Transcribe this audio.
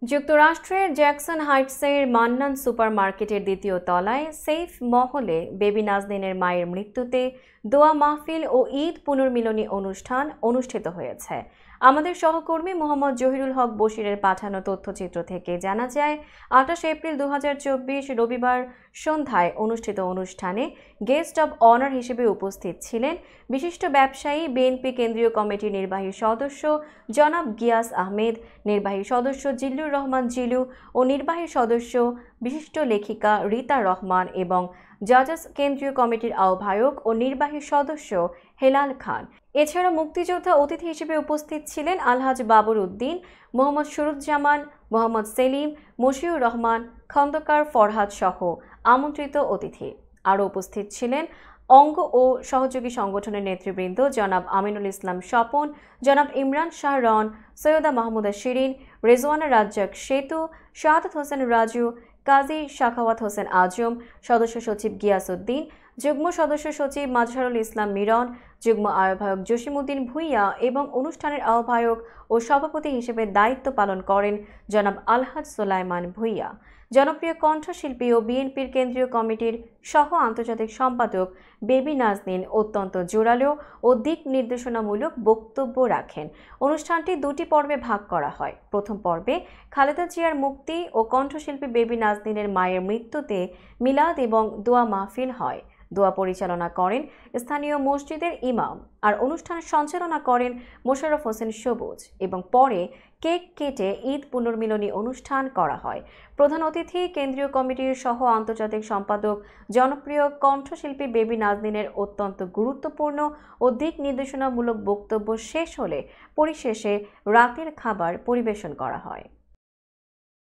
যুক্তরাষ্ট্রের জ্যাকসন হাইটসের মান্নান সুপারমার্কেটের দ্বিতীয় তলায় সেফ মহলে বেবি নাজনীনের মায়ের মৃত্যুতে দোয়া মাহফিল ও ঈদ পুনর্মিলনী অনুষ্ঠান অনুষ্ঠিত হয়েছে। আমাদের সহকর্মী মোহাম্মদ জহিরুল হক বশিরের পাঠানো তথ্যচিত্র থেকে জানা যায়, 28 এপ্রিল 2024 রবিবার সন্ধ্যায় অনুষ্ঠিত অনুষ্ঠানে গেস্ট অব অনার হিসেবে উপস্থিত ছিলেন বিশিষ্ট ব্যবসায়ী, বিএনপি কেন্দ্রীয় কমিটির নির্বাহী সদস্য জনাব গিয়াস আহমেদ, নির্বাহী সদস্য জিল্লুর রহমান জিলু ও নির্বাহী সদস্য বিশিষ্ট লেখিকা রীতা রহমান এবং জাজাস কেন্দ্রীয় কমিটির আহ্বায়ক ও নির্বাহী সদস্য হেলাল খান। এছাড়া মুক্তিযোদ্ধা অতিথি হিসেবে উপস্থিত ছিলেন আলহাজ বাবর উদ্দিন, মোহাম্মদ সুরুজ্জামান, মোহাম্মদ সেলিম, মশিউর রহমান, খন্দকার ফরহাদ সহ আমন্ত্রিত অতিথি। আরও উপস্থিত ছিলেন অঙ্গ ও সহযোগী সংগঠনের নেতৃবৃন্দ জনাব আমিনুল ইসলাম স্বপন, জনাব ইমরান শাহ রন, সৈয়দা মাহমুদা শিরিন, রেজওয়ানা রাজ্জাক সেতু, শাহাদাত হোসেন রাজু, কাজী শাখাওয়াত হোসেন আজম, সদস্য সচিব গিয়াস উদ্দিন, যুগ্ম সদস্য সচিব মাজহারুল ইসলাম মিরন, যুগ্ম আহ্বায়ক জসিমউদ্দিন ভূঁইয়া এবং অনুষ্ঠানের আহ্বায়ক ও সভাপতি হিসেবে দায়িত্ব পালন করেন জনাব আলহাজ সোলাইমান ভূঁইয়া। জনপ্রিয় কণ্ঠশিল্পী ও বিএনপির কেন্দ্রীয় কমিটির সহ আন্তর্জাতিক সম্পাদক বেবি নাজনীন অত্যন্ত জোরালো ও দিক নির্দেশনামূলক বক্তব্য রাখেন। অনুষ্ঠানটি দুটি পর্বে ভাগ করা হয়। প্রথম পর্বে খালেদা জিয়ার মুক্তি ও কণ্ঠশিল্পী বেবি নাজনীনের মায়ের মৃত্যুতে মিলাদ এবং দোয়া মাহফিল হয়। দোয়া পরিচালনা করেন স্থানীয় মসজিদের ইমাম, আর অনুষ্ঠান সঞ্চালনা করেন মোশাররফ হোসেন সবুজ, এবং পরে কেক কেটে ঈদ পুনর্মিলনী অনুষ্ঠান করা হয়। প্রধান অতিথি কেন্দ্রীয় কমিটির সহ আন্তর্জাতিক সম্পাদক জনপ্রিয় কণ্ঠশিল্পী বেবি নাজনীনের অত্যন্ত গুরুত্বপূর্ণ ও দিক নির্দেশনামূলক বক্তব্য শেষ হলে পরিশেষে রাতের খাবার পরিবেশন করা হয়।